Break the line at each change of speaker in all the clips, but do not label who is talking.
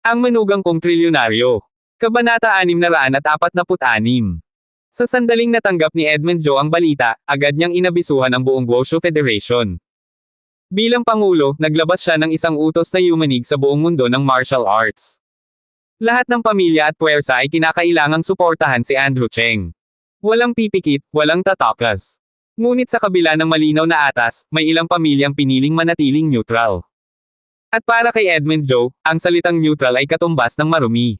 Ang manugang kong trilyonaryo. Kabanata 646. Sa sandaling natanggap ni Edmund Joe ang balita, agad niyang inabisuhan ang buong Wushu Federation. Bilang pangulo, naglabas siya ng isang utos na yumanig sa buong mundo ng martial arts. Lahat ng pamilya at puwersa ay kinakailangang suportahan si Andrew Cheng. Walang pipikit, walang tatakas. Ngunit sa kabila ng malinaw na atas, may ilang pamilyang piniling manatiling neutral. At para kay Edmund Joe, ang salitang neutral ay katumbas ng marumi.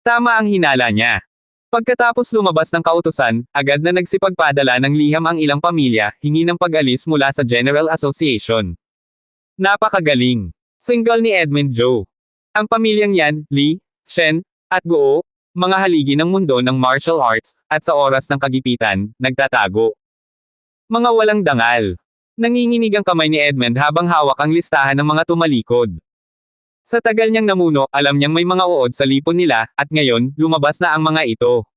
Tama ang hinala niya. Pagkatapos lumabas ng kautusan, agad na nagsipagpadala ng liham ang ilang pamilya, hingi ng pag-alis mula sa General Association. Napakagaling. Single ni Edmund Joe. Ang pamilyang yan, Lee, Shen, at Guo, mga haligi ng mundo ng martial arts, at sa oras ng kagipitan, nagtatago. Mga walang dangal. Nanginginig ang kamay ni Edmund habang hawak ang listahan ng mga tumalikod. Sa tagal niyang namuno, alam niyang may mga uod sa lipon nila, at ngayon, lumabas na ang mga ito.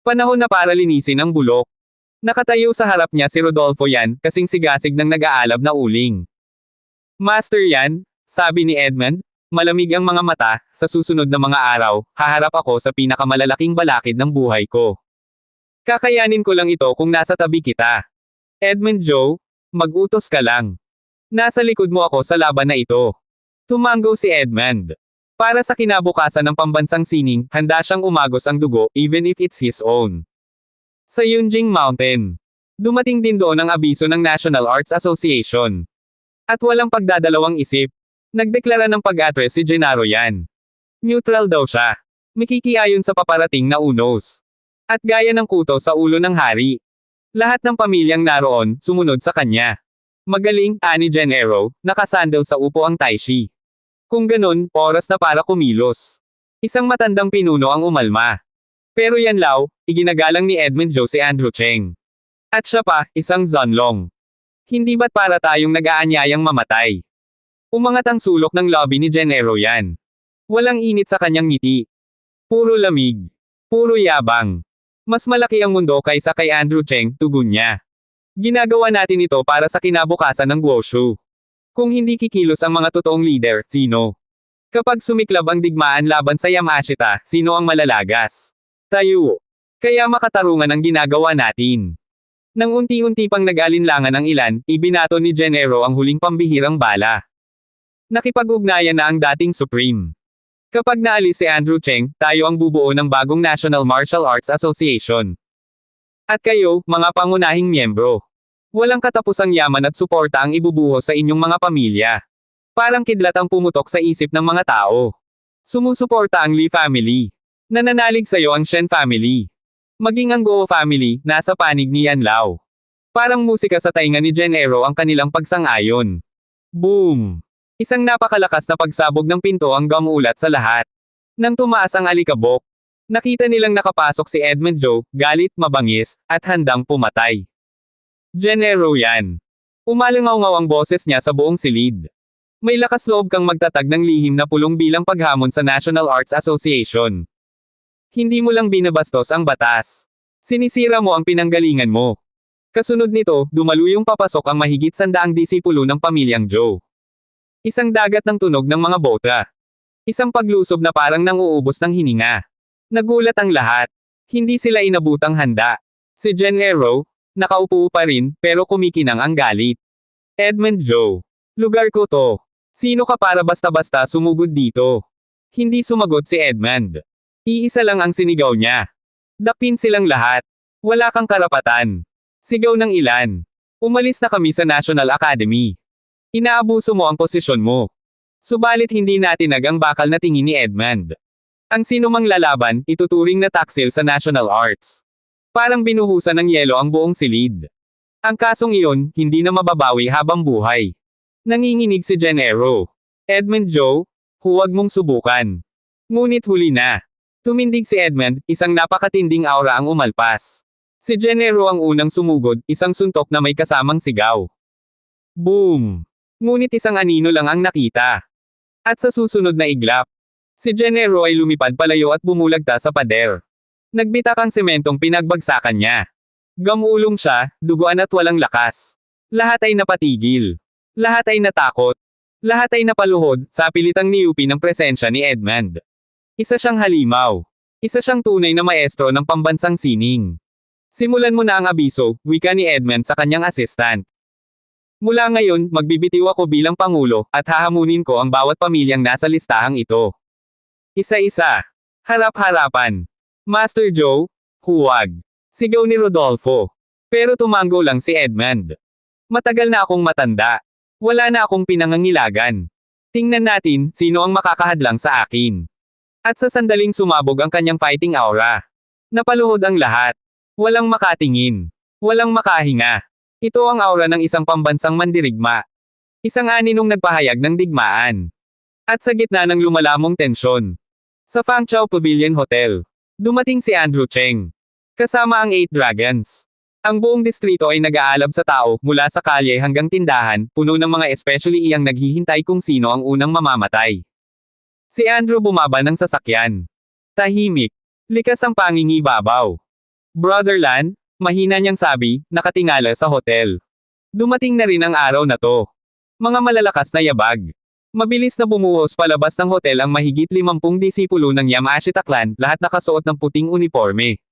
Panahon na para linisin ang bulok. Nakatayo sa harap niya si Rodolfo Yan, kasing sigasig ng nag-aalab na uling. Master Yan, sabi ni Edmund, malamig ang mga mata, sa susunod na mga araw, haharap ako sa pinakamalalaking balakid ng buhay ko. Kakayanin ko lang ito kung nasa tabi kita. Edmund Joe, mag-utos ka lang. Nasa likod mo ako sa laban na ito. Tumango si Edmund. Para sa kinabukasan ng pambansang sining, handa siyang umagos ang dugo, even if it's his own. Sa Yunjing Mountain. Dumating din doon ang abiso ng National Arts Association. At walang pagdadalawang isip. Nagdeklara ng pag-address si Gennaro Yan. Neutral daw siya. Mikikiayon sa paparating na unos. At gaya ng kuto sa ulo ng hari. Lahat ng pamilyang naroon, sumunod sa kanya. Magaling, ani Gennaro, nakasandal sa upo ang Taishi. Kung ganun, oras na para kumilos. Isang matandang pinuno ang umalma. Pero yan law, iginagalang ni Edmund Joe si Andrew Cheng. At siya pa, isang Zunlong. Hindi ba't para tayong nag-aanyayang mamatay? Umangat ang sulok ng lobby ni Gennaro Yan. Walang init sa kanyang ngiti. Puro lamig. Puro yabang. Mas malaki ang mundo kaysa kay Andrew Cheng, tugon niya. Ginagawa natin ito para sa kinabukasan ng Wushu. Kung hindi kikilos ang mga totoong leader, sino? Kapag sumiklab ang digmaan laban sa Yamashita, sino ang malalagas? Tayo. Kaya makatarungan ang ginagawa natin. Nang unti-unti pang nag-alinlangan ang ilan, ibinato ni Gennaro ang huling pambihirang bala. Nakipag-ugnayan na ang dating Supreme. Kapag naalis si Andrew Cheng, tayo ang bubuo ng bagong National Martial Arts Association. At kayo, mga pangunahing miyembro. Walang katapusang yaman at suporta ang ibubuhos sa inyong mga pamilya. Parang kidlat ang pumutok sa isip ng mga tao. Sumusuporta ang Lee family. Nananalig sa'yo ang Shen family. Maging ang Guo family, nasa panig ni Yan Lao. Parang musika sa tainga ni Gennaro ang kanilang pagsang-ayon. Boom! Isang napakalakas na pagsabog ng pinto ang gamulat sa lahat. Nang tumaas ang alikabok, nakita nilang nakapasok si Edmund Joe, galit, mabangis, at handang pumatay. Gennaro Yan. Umalangaw-ngaw ang boses niya sa buong silid. May lakas loob kang magtatag ng lihim na pulong bilang paghamon sa National Arts Association. Hindi mo lang binabastos ang batas. Sinisira mo ang pinanggalingan mo. Kasunod nito, dumaluyong papasok ang mahigit 100 disipulo ng pamilyang Joe. Isang dagat ng tunog ng mga bota. Isang paglusob na parang nanguubos ng hininga. Nagulat ang lahat. Hindi sila inabutang handa. Si Gennaro, nakaupo pa rin, pero kumikinang ang galit. Edmund Joe. Lugar ko to. Sino ka para basta-basta sumugod dito? Hindi sumagot si Edmund. Iisa lang ang sinigaw niya. Dakpin silang lahat. Wala kang karapatan. Sigaw ng ilan. Umalis na kami sa National Academy. Inaabuso mo ang posisyon mo. Subalit hindi natinag ang bakal na tingin ni Edmund. Ang sinumang lalaban, ituturing na taksil sa National Arts. Parang binuhusan ng yelo ang buong silid. Ang kasong iyon, hindi na mababawi habang buhay. Nanginginig si Gennaro. Edmund Joe, huwag mong subukan. Ngunit huli na. Tumindig si Edmund, isang napakatinding aura ang umalpas. Si Gennaro ang unang sumugod, isang suntok na may kasamang sigaw. Boom! Ngunit isang anino lang ang nakita. At sa susunod na iglap, si Gennaro ay lumipad palayo at bumulagta sa pader. Nagbitak ang sementong pinagbagsakan niya. Gamulong siya, duguan at walang lakas. Lahat ay napatigil. Lahat ay natakot. Lahat ay napaluhod, sa pilitang niyupi ng presensya ni Edmund. Isa siyang halimaw. Isa siyang tunay na maestro ng pambansang sining. Simulan mo na ang abiso, wika ni Edmund sa kanyang assistant. Mula ngayon, magbibitiw ako bilang pangulo, at hahamunin ko ang bawat pamilyang nasa listahang ito. Isa-isa. Harap-harapan. Master Joe? Huwag. Sigaw ni Rodolfo. Pero tumango lang si Edmund. Matagal na akong matanda. Wala na akong pinangangilagan. Tingnan natin, sino ang makakahadlang sa akin. At sa sandaling sumabog ang kanyang fighting aura. Napaluhod ang lahat. Walang makatingin. Walang makahinga. Ito ang aura ng isang pambansang mandirigma. Isang aninong nagpahayag ng digmaan. At sa gitna ng lumalamong tensyon. Sa Fangchao Pavilion Hotel. Dumating si Andrew Cheng. Kasama ang 8 Dragons. Ang buong distrito ay nag-aalab sa tao, mula sa kalye hanggang tindahan, puno ng mga especially iyang naghihintay kung sino ang unang mamamatay. Si Andrew bumaba ng sasakyan. Tahimik. Likas ang pangingibabaw. Brother Lan, mahina niyang sabi, nakatingala sa hotel. Dumating na rin ang araw na to. Mga malalakas na yabag. Mabilis na bumuhos palabas ng hotel ang mahigit 50 disipulo ng Yamashita clan, lahat nakasuot ng puting uniforme.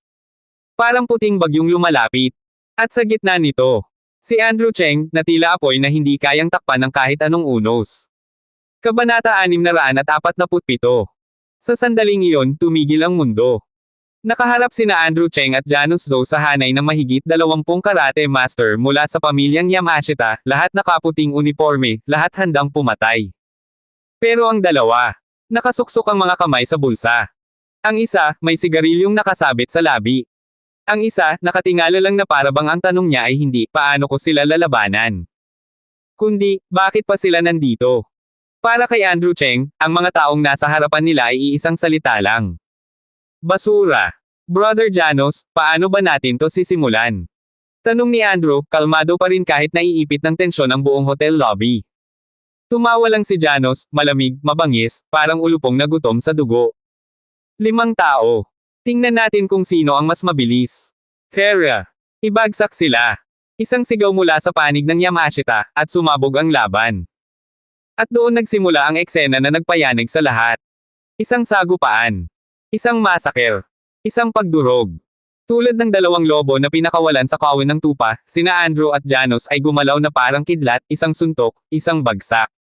Parang puting bagyong lumalapit. At sa gitna nito, si Andrew Cheng, na tila apoy na hindi kayang takpan ng kahit anong unos. Kabanata 647. Sa sandaling iyon, tumigil ang mundo. Nakaharap sina Andrew Cheng at Janus Zhou sa hanay ng mahigit 20 karate master mula sa pamilyang Yamashita, lahat nakaputing uniforme, lahat handang pumatay. Pero ang dalawa, nakasuksok ang mga kamay sa bulsa. Ang isa, may sigarilyong nakasabit sa labi. Ang isa, nakatingala lang na parabang ang tanong niya ay hindi, paano ko sila lalabanan? Kundi, bakit pa sila nandito? Para kay Andrew Cheng, ang mga taong nasa harapan nila ay iisang salita lang. Basura. Brother Janus, paano ba natin to sisimulan? Tanong ni Andrew, kalmado pa rin kahit naiipit ng tensyon ang buong hotel lobby. Tumawa lang si Janus, malamig, mabangis, parang ulupong na gutom sa dugo. 5 tao. Tingnan natin kung sino ang mas mabilis. Kera. Ibagsak sila. Isang sigaw mula sa panig ng Yamashita, at sumabog ang laban. At doon nagsimula ang eksena na nagpayanig sa lahat. Isang sagupaan. Isang masaker. Isang pagdurog. Tulad ng 2 lobo na pinakawalan sa kawin ng tupa, sina Andrew at Janus ay gumalaw na parang kidlat, isang suntok, isang bagsak.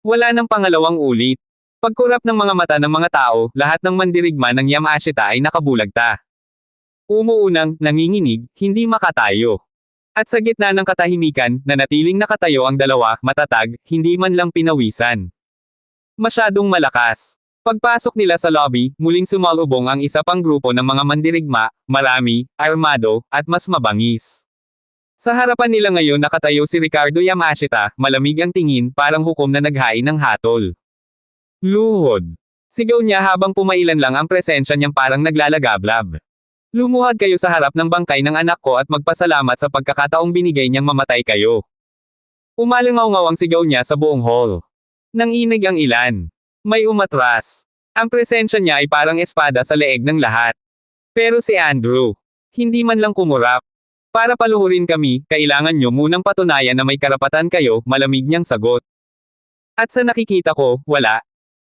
Wala nang pangalawang ulit. Pagkurap ng mga mata ng mga tao, lahat ng mandirigma ng Yamashita ay nakabulagta. Umuunang, nanginginig, hindi makatayo. At sa gitna ng katahimikan, nanatiling nakatayo ang dalawa, matatag, hindi man lang pinawisan. Masyadong malakas. Pagpasok nila sa lobby, muling sumalubong ang isa pang grupo ng mga mandirigma, marami, armado, at mas mabangis. Sa harapan nila ngayon nakatayo si Ricardo Yamashita, malamig ang tingin, parang hukom na naghain ng hatol. Luhod. Sigaw niya habang pumailan lang ang presensya niyang parang naglalagablab. Lumuhad kayo sa harap ng bangkay ng anak ko at magpasalamat sa pagkakataong binigay niyang mamatay kayo. Umalangaw-ngaw ang sigaw niya sa buong hall. Nanginig ang ilan. May umatras. Ang presensya niya ay parang espada sa leeg ng lahat. Pero si Andrew, hindi man lang kumurap. Para paluhurin kami, kailangan niyo munang patunayan na may karapatan kayo, malamig niyang sagot. At sa nakikita ko, wala.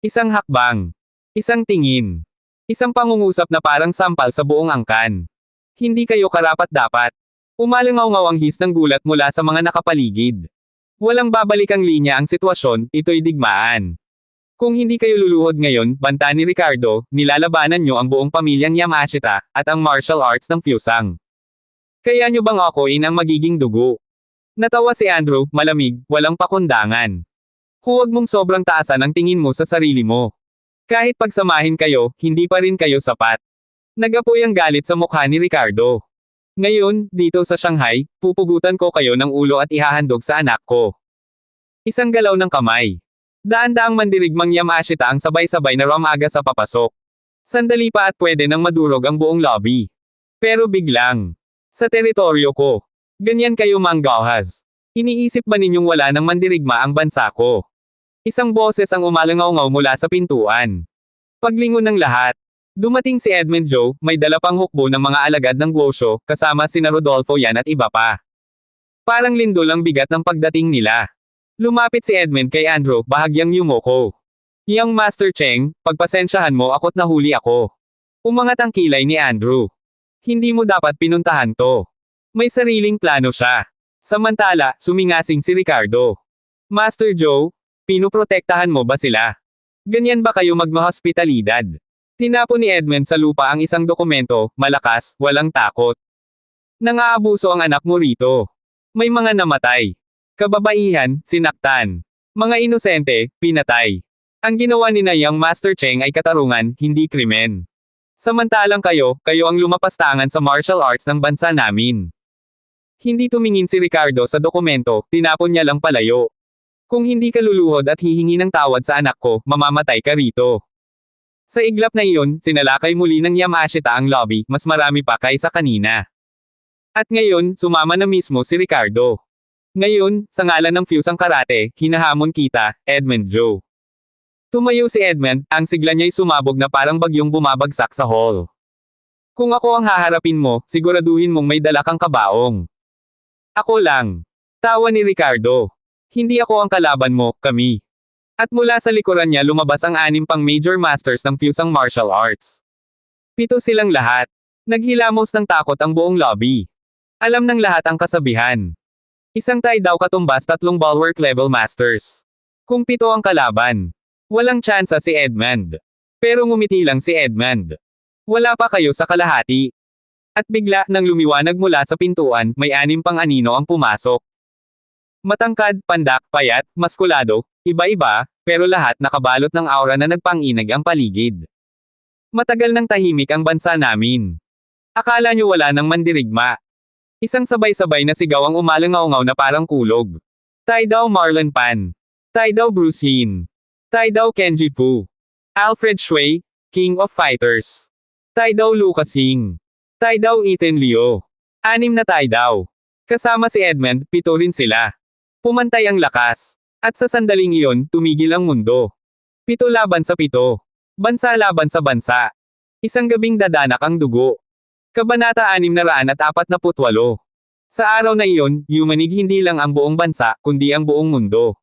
Isang hakbang. Isang tingin. Isang pangungusap na parang sampal sa buong angkan. Hindi kayo karapat-dapat. Umalangaw-ngaw ang his ng gulat mula sa mga nakapaligid. Walang babalikang linya ang sitwasyon, ito'y digmaan. Kung hindi kayo luluhod ngayon, banta ni Ricardo, nilalabanan nyo ang buong pamilyang Yamashita, at ang martial arts ng Fusang. Kaya nyo bang akuin ang magiging dugo? Natawa si Andrew, malamig, walang pakundangan. Huwag mong sobrang taasan ang tingin mo sa sarili mo. Kahit pagsamahin kayo, hindi pa rin kayo sapat. Nagapoy ang galit sa mukha ni Ricardo. Ngayon, dito sa Shanghai, pupugutan ko kayo ng ulo at ihahandog sa anak ko. Isang galaw ng kamay. Daan-daang mandirigmang Yamashita ang sabay-sabay na ramaga sa papasok. Sandali pa at pwede nang madurog ang buong lobby. Pero biglang, sa teritoryo ko. Ganyan kayo manggahas. Iniisip ba ninyong wala ng mandirigma ang bansa ko? Isang boses ang umalangaw-ngaw mula sa pintuan. Paglingon ng lahat. Dumating si Edmund Joe, may dala pang hukbo ng mga alagad ng Guosho, kasama sina Rodolfo Yan at iba pa. Parang lindol ang bigat ng pagdating nila. Lumapit si Edmund kay Andrew, bahagyang yumoko. Young Master Cheng, pagpasensyahan mo ako't nahuli ako. Umangat ang kilay ni Andrew. Hindi mo dapat pinuntahan to. May sariling plano siya. Samantala, sumingasing si Ricardo. Master Joe, pinuprotektahan mo ba sila? Ganyan ba kayo magmahospitalidad? Tinapon ni Edmund sa lupa ang isang dokumento, malakas, walang takot. Nangaabuso ang anak mo rito. May mga namatay. Kababaihan, sinaktan. Mga inosente, pinatay. Ang ginawa ni na Young Master Cheng ay katarungan, hindi krimen. Samantalang kayo ang lumapastangan sa martial arts ng bansa namin. Hindi tumingin si Ricardo sa dokumento, tinapon niya lang palayo. Kung hindi ka luluhod at hihingi ng tawad sa anak ko, mamamatay ka rito. Sa iglap na iyon, sinalakay muli ng Yamashita ang lobby, mas marami pa kaysa kanina. At ngayon, sumama na mismo si Ricardo. Ngayon, sa ngalan ng Fusang Karate, hinahamon kita, Edmund Joe. Tumayo si Edmund, ang sigla niya'y sumabog na parang bagyong bumabagsak sa hall. Kung ako ang haharapin mo, siguraduhin mong may dala kang kabaong. Ako lang. Tawa ni Ricardo. Hindi ako ang kalaban mo, kami. At mula sa likuran niya lumabas ang 6 pang major masters ng Fusang martial arts. 7 silang lahat. Naghilamos ng takot ang buong lobby. Alam ng lahat ang kasabihan. Isang tay daw katumbas 3 bulwark level masters. Kung 7 ang kalaban, walang tsansa si Edmund. Pero ngumiti lang si Edmund. Wala pa kayo sa kalahati. At bigla nang lumiwanag mula sa pintuan, may 6 pang anino ang pumasok. Matangkad, pandak, payat, maskulado, iba-iba, pero lahat nakabalot ng aura na nagpanginag ang paligid. Matagal nang tahimik ang bansa namin. Akala nyo wala nang mandirigma. Isang sabay-sabay na sigaw ang umalangaw-ngaw na parang kulog. Tai daw Marlon Pan. Tai daw Bruce Yin. Tai daw Kenji Fu. Alfred Shui, King of Fighters. Tai daw Lucas Ying. Tai daw Ethan Liu. 6 na tai daw. Kasama si Edmund, 7 rin sila. Pumantay ang lakas. At sa sandaling iyon, tumigil ang mundo. 7 laban sa 7. Bansa laban sa bansa. Isang gabing dadanak ang dugo. Kabanata 648. Sa araw na iyon, yumanig hindi lang ang buong bansa, kundi ang buong mundo.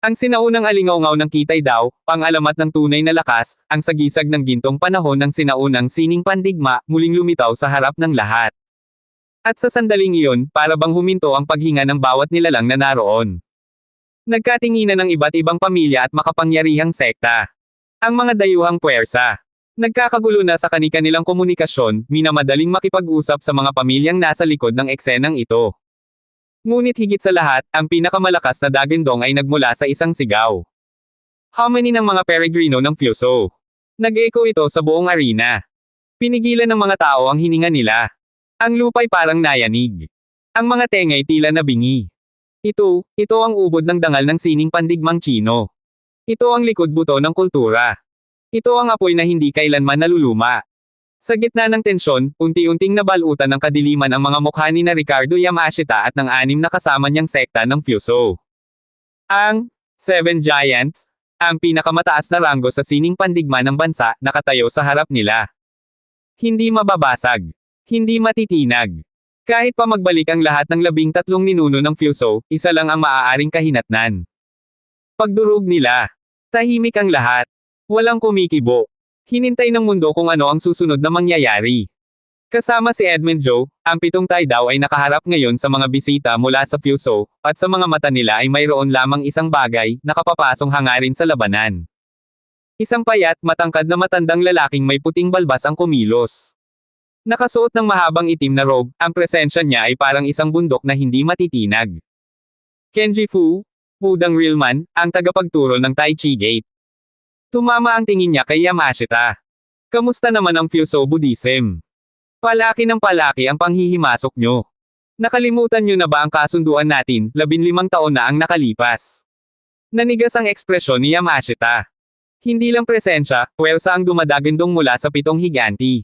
Ang sinaunang alingaw-ngaw ng kitay daw, pang-alamat ng tunay na lakas, ang sagisag ng gintong panahon ng sinaunang sining pandigma, muling lumitaw sa harap ng lahat. At sa sandaling iyon, para bang huminto ang paghinga ng bawat nilalang na naroon. Nagkatinginan ng iba't ibang pamilya at makapangyarihang sekta. Ang mga dayuhang puwersa. Nagkakagulo na sa kani-kanilang komunikasyon, minamadaling makipag-usap sa mga pamilyang nasa likod ng eksenang ito. Ngunit higit sa lahat, ang pinakamalakas na dagandong ay nagmula sa isang sigaw. Harmony ng mga peregrino ng Fuso. Nag-echo ito sa buong arena. Pinigilan ng mga tao ang hininga nila. Ang lupa'y parang nayanig. Ang mga tengay tila nabingi. Ito ang ubod ng dangal ng sining pandigmang Chino. Ito ang likod buto ng kultura. Ito ang apoy na hindi kailanman naluluma. Sa gitna ng tensyon, unti-unting nabalutan ng kadiliman ang mga mukha ni na Ricardo Yamashita at ng 6 na kasama niyang sekta ng Fuso. Ang 7 Giants, ang pinakamataas na ranggo sa sining pandigma ng bansa, nakatayo sa harap nila. Hindi mababasag. Hindi matitinag. Kahit pa magbalik ang lahat ng 13 ninuno ng Fuso, isa lang ang maaaring kahinatnan. Pagdurog nila. Tahimik ang lahat. Walang kumikibo. Hinintay ng mundo kung ano ang susunod na mangyayari. Kasama si Edmund Joe, ang 7 tai daw ay nakaharap ngayon sa mga bisita mula sa Fuso, at sa mga mata nila ay mayroon lamang isang bagay, nakapapasong hangarin sa labanan. Isang payat, matangkad na matandang lalaking may puting balbas ang kumilos. Nakasuot ng mahabang itim na robe, ang presensya niya ay parang isang bundok na hindi matitinag. Kenji Fu, Pudang Realman, ang tagapagturo ng Tai Chi Gate. Tumama ang tingin niya kay Yamashita. Kamusta naman ang Fuso Buddhism? Palaki ng palaki ang panghihimasok nyo. Nakalimutan nyo na ba ang kasunduan natin, 15 taon na ang nakalipas? Nanigas ang ekspresyon ni Yamashita. Hindi lang presensya, puwersa ang dumadagandong mula sa 7 higanti.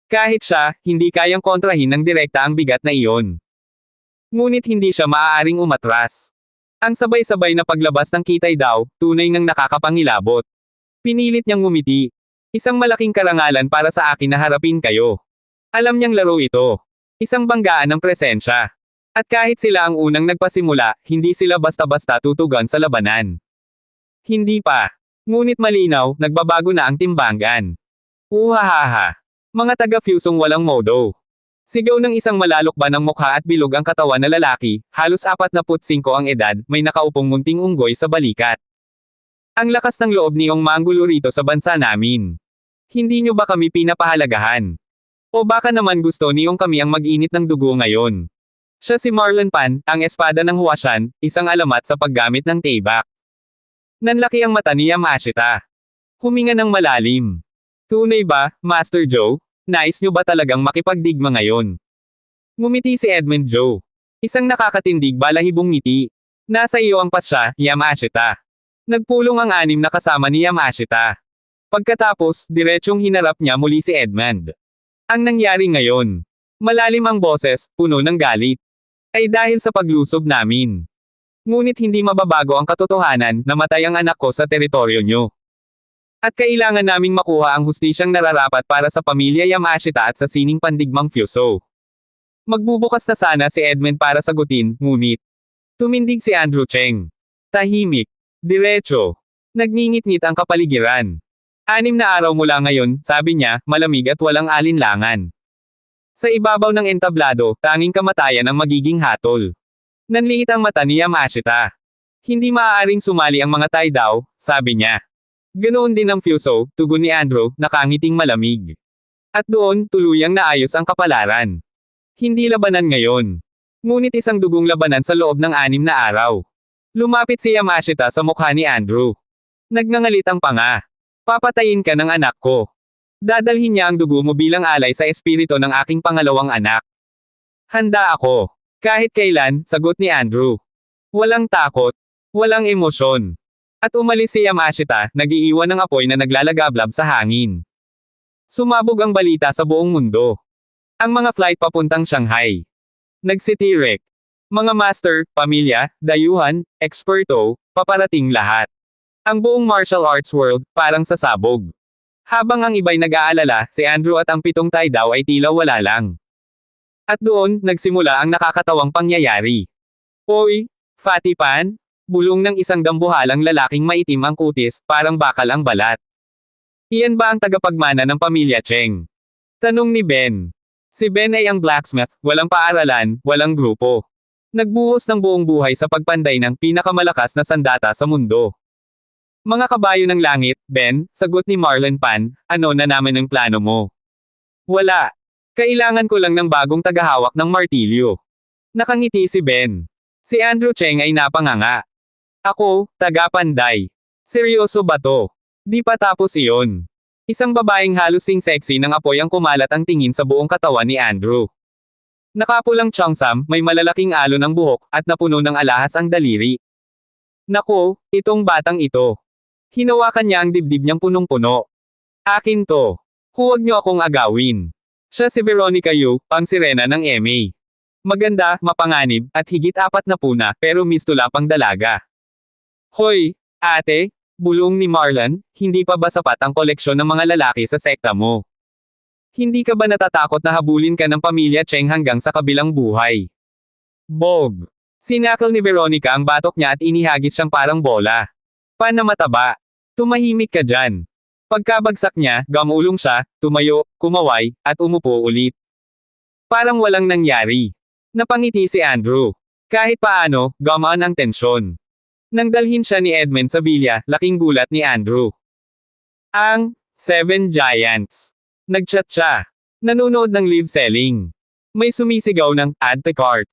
Kahit siya, hindi kayang kontrahin ng direkta ang bigat na iyon. Ngunit hindi siya maaaring umatras. Ang sabay-sabay na paglabas ng kitay daw, tunay ngang nakakapangilabot. Pinilit niyang ngumiti. Isang malaking karangalan para sa akin na harapin kayo. Alam niyang laro ito. Isang banggaan ng presensya. At kahit sila ang unang nagpasimula, hindi sila basta-basta tutugan sa labanan. Hindi pa. Ngunit malinaw, nagbabago na ang timbangan. Uhahaha. Mga taga-fusong walang modo. Sigaw ng isang malalukban ng mukha at bilog ang katawan na lalaki, halos 45 ang edad, may nakaupong munting unggoy sa balikat. Ang lakas ng loob niyong manggulo rito sa bansa namin. Hindi niyo ba kami pinapahalagahan? O baka naman gusto niyong kami ang mag-init ng dugo ngayon? Siya si Marlon Pan, ang espada ng Huashan, isang alamat sa paggamit ng taybak. Nanlaki ang mata ni Yamashita. Huminga ng malalim. Tunay ba, Master Joe? Nais niyo ba talagang makipagdigma ngayon? Ngumiti si Edmund Joe. Isang nakakatindig balahibong ngiti. Nasa iyo ang pasya, Yamashita. Nagpulong ang anim na kasama ni Yamashita. Pagkatapos, diretsyong hinarap niya muli si Edmund. Ang nangyari ngayon. Malalim ang boses, puno ng galit. Ay dahil sa paglusob namin. Ngunit hindi mababago ang katotohanan, namatay ang anak ko sa teritoryo nyo. At kailangan naming makuha ang hustisyang nararapat para sa pamilya Yamashita at sa sining pandigmang Fuso. Magbubukas na sana si Edmund para sagutin, ngunit tumindig si Andrew Cheng. Tahimik. Diretso. Nagngingit-ngit ang kapaligiran. 6 na araw mula ngayon, sabi niya, malamig at walang alinlangan. Sa ibabaw ng entablado, tanging kamatayan ang magiging hatol. Nanliit ang mata ni Yamashita. Hindi maaaring sumali ang mga Tai daw, sabi niya. Ganoon din ang Fuso, tugon ni Andrew, nakangiting malamig. At doon, tuluyang naayos ang kapalaran. Hindi labanan ngayon. Ngunit isang dugong labanan sa loob ng 6 na araw. Lumapit si Yamashita sa mukha ni Andrew. Nagngangalit ang panga. Papatayin ka ng anak ko. Dadalhin niya ang dugo mo bilang alay sa espiritu ng aking pangalawang anak. Handa ako. Kahit kailan, sagot ni Andrew. Walang takot. Walang emosyon. At umalis si Yamashita, nag-iiwan ng apoy na naglalagablab sa hangin. Sumabog ang balita sa buong mundo. Ang mga flight papuntang Shanghai. Nagsitirek. Mga master, pamilya, dayuhan, eksperto, paparating lahat. Ang buong martial arts world, parang sasabog. Habang ang iba'y nag-aalala, si Andrew at ang 7 Tai daw ay tila wala lang. At doon, nagsimula ang nakakatawang pangyayari. Oy, Fatty Pan? Bulong ng isang dambuhalang lalaking maitim ang kutis, parang bakal ang balat. Iyan ba ang tagapagmana ng pamilya Cheng? Tanong ni Ben. Si Ben ay ang blacksmith, walang paaralan, walang grupo. Nagbuhos ng buong buhay sa pagpanday ng pinakamalakas na sandata sa mundo. Mga kabayo ng langit, Ben, sagot ni Marlon Pan, ano na naman ang plano mo? Wala. Kailangan ko lang ng bagong tagahawak ng martilyo. Nakangiti si Ben. Si Andrew Cheng ay napanganga. Ako, taga-panday. Seryoso ba to? Di pa tapos iyon. Isang babaeng halos sexy ng apoy ang kumalat ang tingin sa buong katawan ni Andrew. Nakapulang Cheongsam, may malalaking alon ng buhok, at napuno ng alahas ang daliri. Nako, itong batang ito. Hinawakan niya ang dibdib niyang punong-puno. Akin to. Huwag niyo akong agawin. Siya si Veronica Yu, ang sirena ng MA. Maganda, mapanganib, at higit 4 na puna, pero mistula pang dalaga. Hoy, ate, bulong ni Marlon, hindi pa ba sapat ang koleksyon ng mga lalaki sa sekta mo? Hindi ka ba natatakot na habulin ka ng pamilya Cheng hanggang sa kabilang buhay? Bog. Sinakal ni Veronica ang batok niya at inihagis siyang parang bola. Panamataba. Tumahimik ka dyan. Pagkabagsak niya, gamulong siya, tumayo, kumaway, at umupo ulit. Parang walang nangyari. Napangiti si Andrew. Kahit paano, gamaan ang tensyon. Nang dalhin siya ni Edmund sa villa, laking gulat ni Andrew. Ang 7 Giants. Nagchat siya. Nanonood ng live selling. May sumisigaw ng add to cart.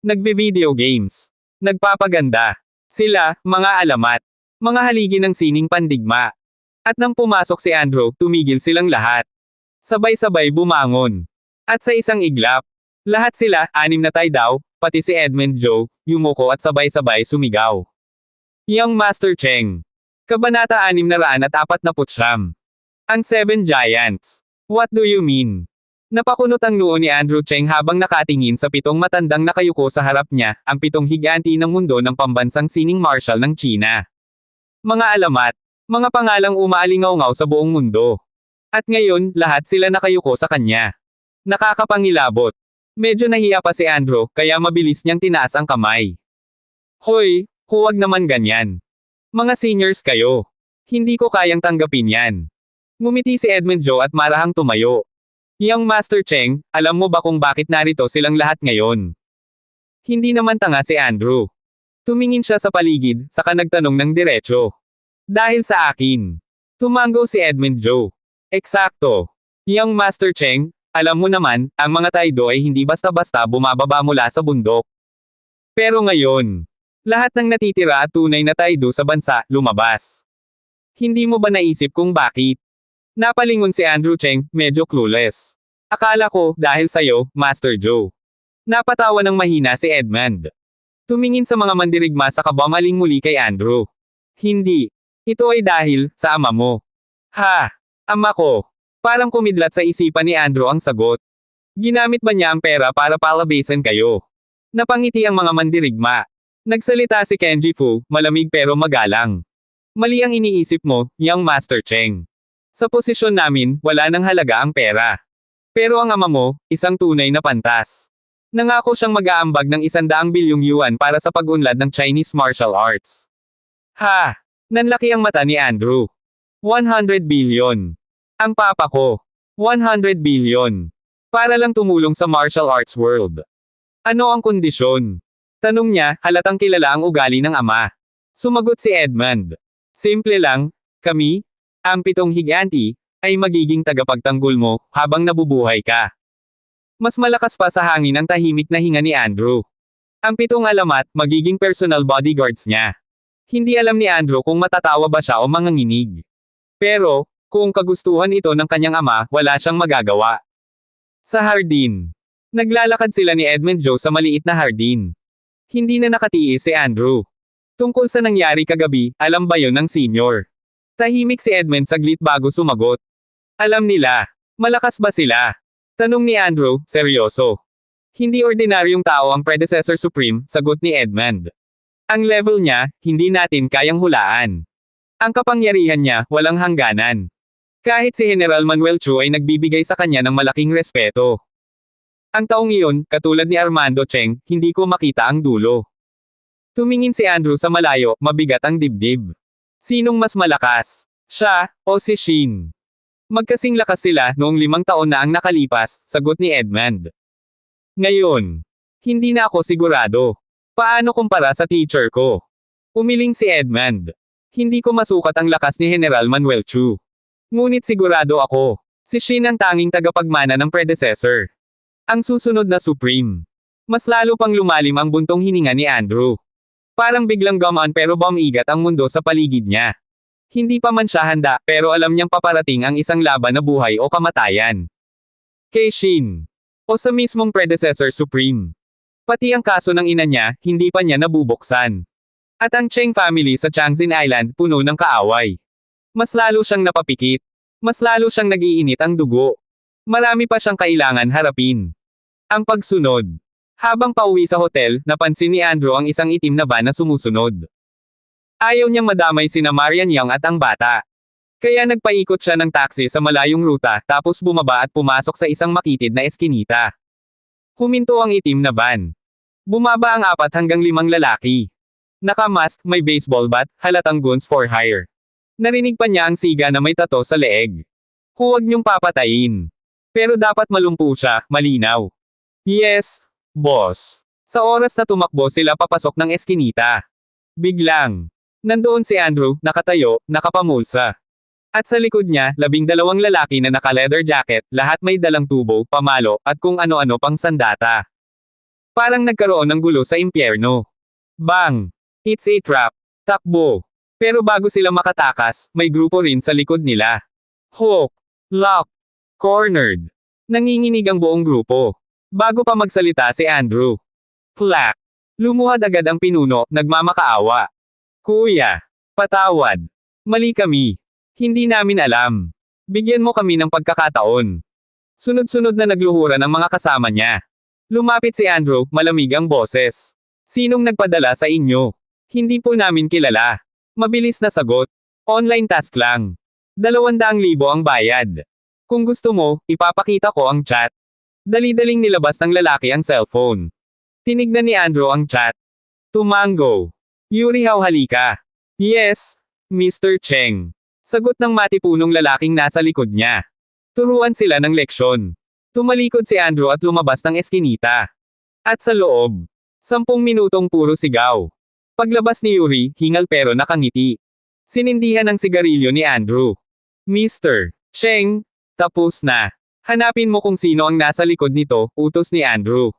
Nagbe-video games. Nagpapaganda. Sila, mga alamat. Mga haligi ng sining pandigma. At nang pumasok si Andrew, tumigil silang lahat. Sabay-sabay bumangon. At sa isang iglap, lahat sila, 6 na Tai daw, pati si Edmund Joe, yumuko at sabay-sabay sumigaw. Young Master Cheng. Kabanata 649. Ang 7 Giants. What do you mean? Napakunot ang noo ni Andrew Cheng habang nakatingin sa 7 matandang nakayuko sa harap niya, ang 7 higanti ng mundo ng pambansang sining martial ng China. Mga alamat. Mga pangalang umaalingaw-ngaw sa buong mundo. At ngayon, lahat sila nakayuko sa kanya. Nakakapangilabot. Medyo nahiya pa si Andrew, kaya mabilis niyang tinaas ang kamay. Hoy, huwag naman ganyan. Mga seniors kayo. Hindi ko kayang tanggapin yan. Ngumiti si Edmund Joe at marahang tumayo. Young Master Cheng, alam mo ba kung bakit narito silang lahat ngayon? Hindi naman tanga si Andrew. Tumingin siya sa paligid, saka nagtanong ng diretso. Dahil sa akin. Tumango si Edmund Joe. Eksakto. Young Master Cheng, alam mo naman, ang mga Taido ay hindi basta-basta bumababa mula sa bundok. Pero ngayon, lahat ng natitira at tunay na Taido sa bansa, lumabas. Hindi mo ba naisip kung bakit? Napalingon si Andrew Cheng, medyo clueless. Akala ko, dahil sa'yo, Master Joe. Napatawa ng mahina si Edmund. Tumingin sa mga mandirigma sa kabamaling muli kay Andrew. Hindi. Ito ay dahil, sa ama mo. Ha? Ama ko. Parang kumidlat sa isipan ni Andrew ang sagot. Ginamit ba niya ang pera para palabasin kayo? Napangiti ang mga mandirigma. Nagsalita si Kenji Fu, malamig pero magalang. Mali ang iniisip mo, Young Master Cheng. Sa posisyon namin, wala nang halaga ang pera. Pero ang ama mo, isang tunay na pantas. Nangako siyang mag-aambag ng 100 bilyong yuan para sa pag-unlad ng Chinese martial arts. Ha! Nanlaki ang mata ni Andrew. 100 billion. Ang papa ko. 100 billion. Para lang tumulong sa martial arts world. Ano ang kondisyon? Tanong niya, halatang kilala ang ugali ng ama. Sumagot si Edmund. Simple lang, kami, ang 7 higanti, ay magiging tagapagtanggol mo, habang nabubuhay ka. Mas malakas pa sa hangin ang tahimik na hinga ni Andrew. Ang 7 alamat, magiging personal bodyguards niya. Hindi alam ni Andrew kung matatawa ba siya o manganginig. Pero, kung kagustuhan ito ng kanyang ama, wala siyang magagawa. Sa hardin. Naglalakad sila ni Edmund Joe sa maliit na hardin. Hindi na nakatiis si Andrew. Tungkol sa nangyari kagabi, alam ba yon ng senior? Tahimik si Edmund saglit bago sumagot. Alam nila. Malakas ba sila? Tanong ni Andrew, seryoso. Hindi ordinaryong tao ang predecessor supreme, sagot ni Edmund. Ang level niya, hindi natin kayang hulaan. Ang kapangyarihan niya, walang hangganan. Kahit si General Manuel Chu ay nagbibigay sa kanya ng malaking respeto. Ang taong iyon, katulad ni Armando Cheng, hindi ko makita ang dulo. Tumingin si Andrew sa malayo, mabigat ang dibdib. Sinong mas malakas? Siya, o si Shin? Magkasing lakas sila noong 5 taon na ang nakalipas, sagot ni Edmund. Ngayon, hindi na ako sigurado. Paano kumpara sa teacher ko? Umiling si Edmund. Hindi ko masukat ang lakas ni General Manuel Chu. Ngunit sigurado ako, si Shin ang tanging tagapagmana ng predecessor. Ang susunod na supreme. Mas lalo pang lumalim ang buntong hininga ni Andrew. Parang biglang gumaan pero bumigat ang mundo sa paligid niya. Hindi pa man siya handa, pero alam niyang paparating ang isang laban na buhay o kamatayan. Kay Shin. O sa mismong predecessor supreme. Pati ang kaso ng ina niya, hindi pa niya nabubuksan. At ang Cheng family sa Changxin Island, puno ng kaaway. Mas lalo siyang napapikit. Mas lalo siyang nag-iinit ang dugo. Marami pa siyang kailangan harapin. Ang pagsunod. Habang pauwi sa hotel, napansin ni Andrew ang isang itim na van na sumusunod. Ayaw niyang madamay sina Marian Young at ang bata. Kaya nagpaikot siya ng taxi sa malayong ruta, tapos bumaba at pumasok sa isang makitid na eskinita. Huminto ang itim na van. Bumaba ang 4 hanggang 5 lalaki. Nakamask, may baseball bat, halatang guns for hire. Narinig pa niya ang siga na may tato sa leeg. Huwag niyong papatayin. Pero dapat malumpo siya, malinaw. Yes, boss. Sa oras na tumakbo sila papasok ng eskinita. Biglang. Nandoon si Andrew, nakatayo, nakapamulsa. At sa likod niya, 12 lalaki na naka-leather jacket, lahat may dalang tubo, pamalo, at kung ano-ano pang sandata. Parang nagkaroon ng gulo sa impyerno. Bang! It's a trap. Takbo. Pero bago sila makatakas, may grupo rin sa likod nila. Hook. Lock. Cornered. Nanginginig ang buong grupo. Bago pa magsalita si Andrew. Clack. Lumuhad agad ang pinuno, nagmamakaawa. Kuya. Patawad. Mali kami. Hindi namin alam. Bigyan mo kami ng pagkakataon. Sunod-sunod na nagluhuran ang mga kasama niya. Lumapit si Andrew, malamig ang boses. Sinong nagpadala sa inyo? Hindi po namin kilala. Mabilis na sagot. Online task lang. 200,000 ang bayad. Kung gusto mo, ipapakita ko ang chat. Dali-daling nilabas ng lalaki ang cellphone. Tinignan ni Andrew ang chat. Tumango. Yuri how halika. Yes, Mr. Cheng. Sagot ng matipunong lalaking nasa likod niya. Turuan sila ng leksyon. Tumalikod si Andrew at lumabas ng eskinita. At sa loob, 10 minutong puro sigaw. Paglabas ni Yuri, hingal pero nakangiti. Sinindihan ang sigarilyo ni Andrew. Mr. Cheng, tapos na. Hanapin mo kung sino ang nasa likod nito, utos ni Andrew.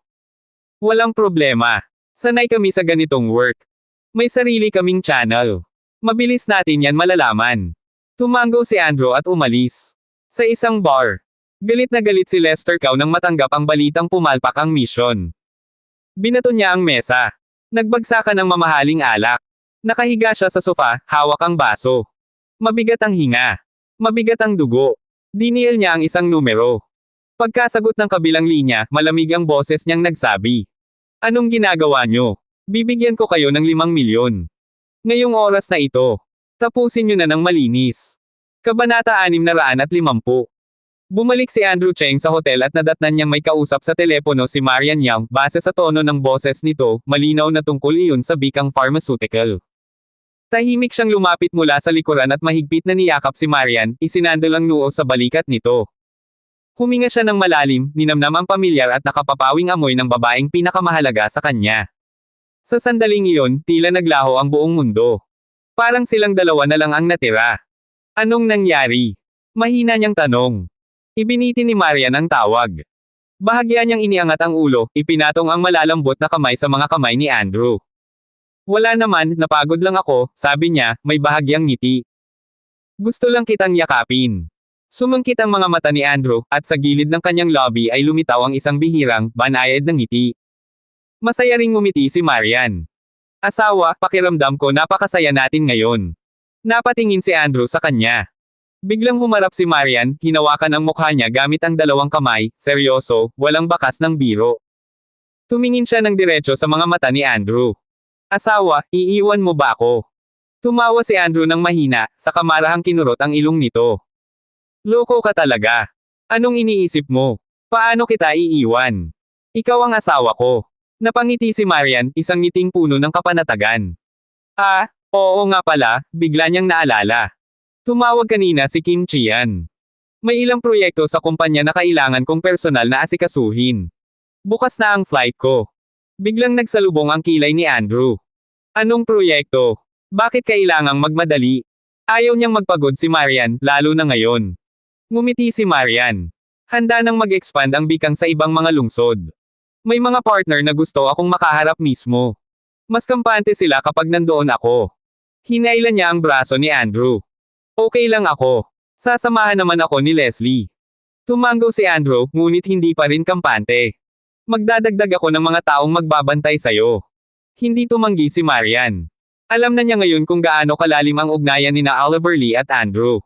Walang problema. Sanay kami sa ganitong work. May sarili kaming channel. Mabilis natin yan malalaman. Tumango si Andrew at umalis. Sa isang bar. Galit na galit si Lester Cao nang matanggap ang balitang pumalpak ang mission. Binato niya ang mesa. Nagbagsakan ng mamahaling alak. Nakahiga siya sa sofa, hawak ang baso. Mabigat ang hinga. Mabigat ang dugo. Dinial niya ang isang numero. Pagkasagot ng kabilang linya, malamig ang boses niyang nagsabi. Anong ginagawa niyo? Bibigyan ko kayo ng 5 milyon. Ngayong oras na ito. Tapusin niyo na ng malinis. Kabanata 650. Bumalik si Andrew Cheng sa hotel at nadatnan niyang may kausap sa telepono si Marian Yang. Base sa tono ng boses nito, malinaw na tungkol iyon sa bikang pharmaceutical. Tahimik siyang lumapit mula sa likuran at mahigpit na niyakap si Marian, isinandal ang noo sa balikat nito. Huminga siya ng malalim, ninamnam ang pamilyar at nakapapawing amoy ng babaeng pinakamahalaga sa kanya. Sa sandaling iyon, tila naglaho ang buong mundo. Parang silang dalawa na lang ang natira. Anong nangyari? Mahina niyang tanong. Ibiniti ni Marian ang tawag. Bahagya niyang iniangat ang ulo, ipinatong ang malalambot na kamay sa mga kamay ni Andrew. Wala naman, napagod lang ako, sabi niya, may bahagyang ngiti. Gusto lang kitang yakapin. Sumangkit ang mga mata ni Andrew, at sa gilid ng kanyang lobby ay lumitaw ang isang bihirang, banayad ng ngiti. Masaya ring ngumiti si Marian. Asawa, pakiramdam ko napakasaya natin ngayon. Napatingin si Andrew sa kanya. Biglang humarap si Marian, hinawakan ang mukha niya gamit ang dalawang kamay, seryoso, walang bakas ng biro. Tumingin siya ng diretso sa mga mata ni Andrew. Asawa, iiwan mo ba ako? Tumawa si Andrew ng mahina, sa kamarahang kinurot ang ilong nito. Loko ka talaga. Anong iniisip mo? Paano kita iiwan? Ikaw ang asawa ko. Napangiti si Marian, isang ngiting puno ng kapanatagan. Ah, oo nga pala, bigla niyang naalala. Tumawag kanina si Kim Chian. May ilang proyekto sa kumpanya na kailangan kong personal na asikasuhin. Bukas na ang flight ko. Biglang nagsalubong ang kilay ni Andrew. Anong proyekto? Bakit kailangang magmadali? Ayaw niyang magpagod si Marian, lalo na ngayon. Ngumiti si Marian. Handa nang mag-expand ang bikang sa ibang mga lungsod. May mga partner na gusto akong makaharap mismo. Mas kampante sila kapag nandoon ako. Hinailan niya ang braso ni Andrew. Okay lang ako. Sasamahan naman ako ni Leslie. Tumango si Andrew, ngunit hindi pa rin kampante. Magdadagdag ako ng mga taong magbabantay sa'yo. Hindi tumanggi si Marian. Alam na niya ngayon kung gaano kalalim ang ugnayan nina Oliver Lee at Andrew.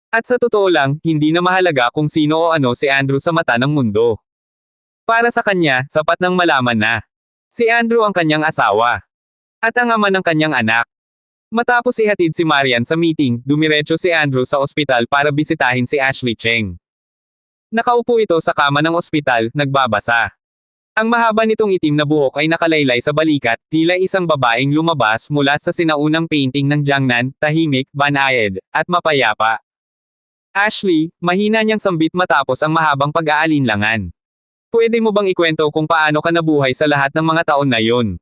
At sa totoo lang, hindi na mahalaga kung sino o ano si Andrew sa mata ng mundo. Para sa kanya, sapat nang malaman na si Andrew ang kanyang asawa. At ang ama ng kanyang anak. Matapos ihatid si Marian sa meeting, dumiretso si Andrew sa ospital para bisitahin si Ashley Cheng. Nakaupo ito sa kama ng ospital, nagbabasa. Ang mahaba nitong itim na buhok ay nakalaylay sa balikat, tila isang babaeng lumabas mula sa sinaunang painting ng Jiangnan, tahimik, banayad, at mapayapa. Ashley, mahina niyang sambit matapos ang mahabang pag-aalinlangan. Pwede mo bang ikwento kung paano ka nabuhay sa lahat ng mga taon na yon?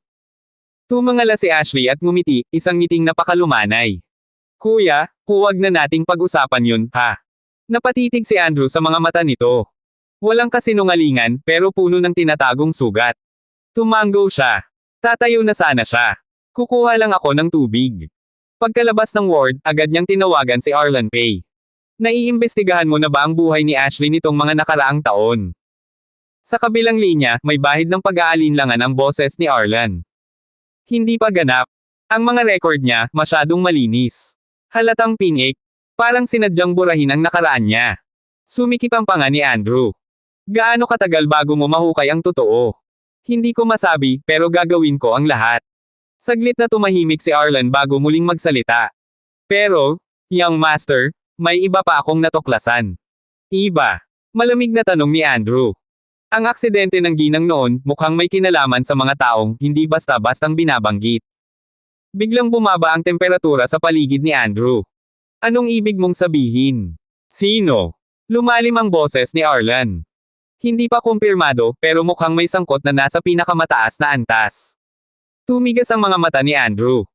Tumangala si Ashley at ngumiti, isang ngiting napakalumanay. Kuya, huwag na nating pag-usapan yun, ha? Napatitig si Andrew sa mga mata nito. Walang kasinungalingan, pero puno ng tinatagong sugat. Tumango siya. Tatayo na sana siya. Kukuha lang ako ng tubig. Pagkalabas ng ward, agad niyang tinawagan si Arlan Pei. Naiimbestigahan mo na ba ang buhay ni Ashley nitong mga nakaraang taon? Sa kabilang linya, may bahid ng pag-aalinlangan ang boses ni Arlan. Hindi pa ganap. Ang mga record niya, masyadong malinis. Halatang pinik. Parang sinadyang burahin ang nakaraan niya. Sumikip ang panga ni Andrew. Gaano katagal bago mo mahukay ang totoo? Hindi ko masabi, pero gagawin ko ang lahat. Saglit na tumahimik si Arlan bago muling magsalita. Pero, young master, may iba pa akong natuklasan. Iba? Malamig na tanong ni Andrew. Ang aksidente ng ginang noon, mukhang may kinalaman sa mga taong, hindi basta-bastang binabanggit. Biglang bumaba ang temperatura sa paligid ni Andrew. Anong ibig mong sabihin? Sino? Lumalim ang boses ni Arlan. Hindi pa kumpirmado, pero mukhang may sangkot na nasa pinakamataas na antas. Tumigas ang mga mata ni Andrew.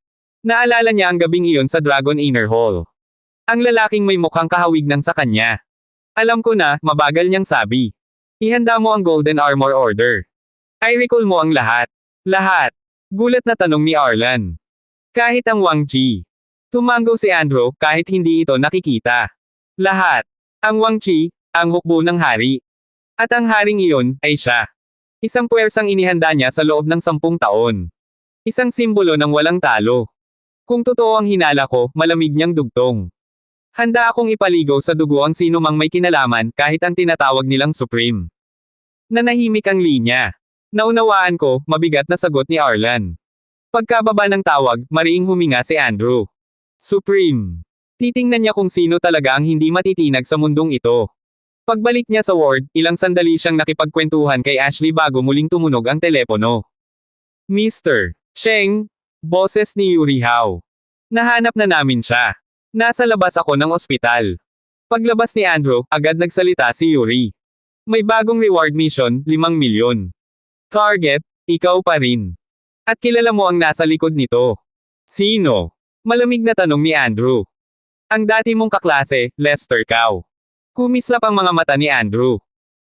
Naalala niya ang gabing iyon sa Dragon Inner Hall. Ang lalaking may mukhang kahawig ng sa kanya. Alam ko na, mabagal niyang sabi. Ihanda mo ang Golden Armor Order. I recall mo ang lahat. Lahat. Gulat na tanong ni Arlan. Kahit ang Wang Chi. Tumango si Andrew, kahit hindi ito nakikita. Lahat. Ang Wang Chi, ang hukbo ng hari. At ang haring iyon, ay siya. Isang puwersang inihanda niya sa loob ng 10 taon. Isang simbolo ng walang talo. Kung totoo ang hinala ko, malamig niyang dugtong. Handa akong ipaligaw sa dugo ang sino mang may kinalaman, kahit ang tinatawag nilang Supreme. Nanahimik ang linya. Naunawaan ko, mabigat na sagot ni Arlan. Pagkababa ng tawag, mariing huminga si Andrew. Supreme. Titingnan niya kung sino talaga ang hindi matitinag sa mundong ito. Pagbalik niya sa ward, ilang sandali siyang nakipagkwentuhan kay Ashley bago muling tumunog ang telepono. Mr. Sheng, boses ni Yuri Hao. Nahanap na namin siya. Nasa labas ako ng ospital. Paglabas ni Andrew, agad nagsalita si Yuri. May bagong reward mission, 5 milyon. Target, ikaw pa rin. At kilala mo ang nasa likod nito. Sino? Malamig na tanong ni Andrew. Ang dati mong kaklase, Lester Cao. Kumislap ang mga mata ni Andrew.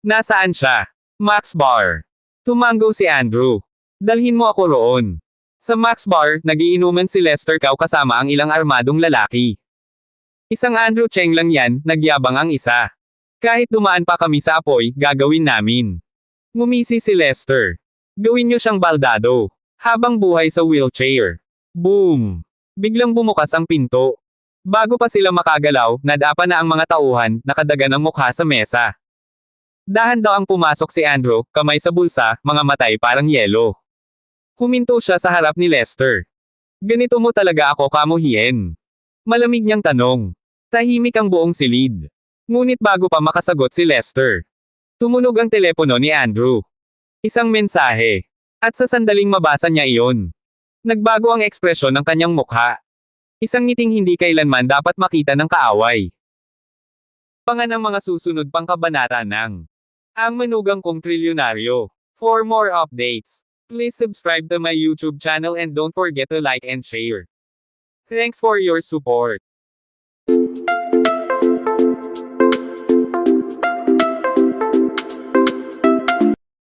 Nasaan siya? Max Bar. Tumango si Andrew. Dalhin mo ako roon. Sa Max Bar, nagiinuman si Lester Cao kasama ang ilang armadong lalaki. Isang Andrew Cheng lang yan, nagyabang ang isa. Kahit dumaan pa kami sa apoy, gagawin namin. Ngumisi si Lester. Gawin niyo siyang baldado. Habang buhay sa wheelchair. Boom! Biglang bumukas ang pinto. Bago pa sila makagalaw, nadapa na ang mga tauhan, nakadaga ng mukha sa mesa. Dahan daw ang pumasok si Andrew, kamay sa bulsa, mga matay parang yelo. Huminto siya sa harap ni Lester. Ganito mo talaga ako kamuhiin. Malamig niyang tanong. Tahimik ang buong silid. Ngunit bago pa makasagot si Lester. Tumunog ang telepono ni Andrew. Isang mensahe. At sa sandaling mabasa niya iyon. Nagbago ang ekspresyon ng kanyang mukha. Isang ngiting hindi kailanman dapat makita ng kaaway. Pangan ang mga susunod pang kabanata ng Ang Manugang Kong Trilyonaryo. For more updates, please subscribe to my YouTube channel and don't forget to like and share. Thanks for your support.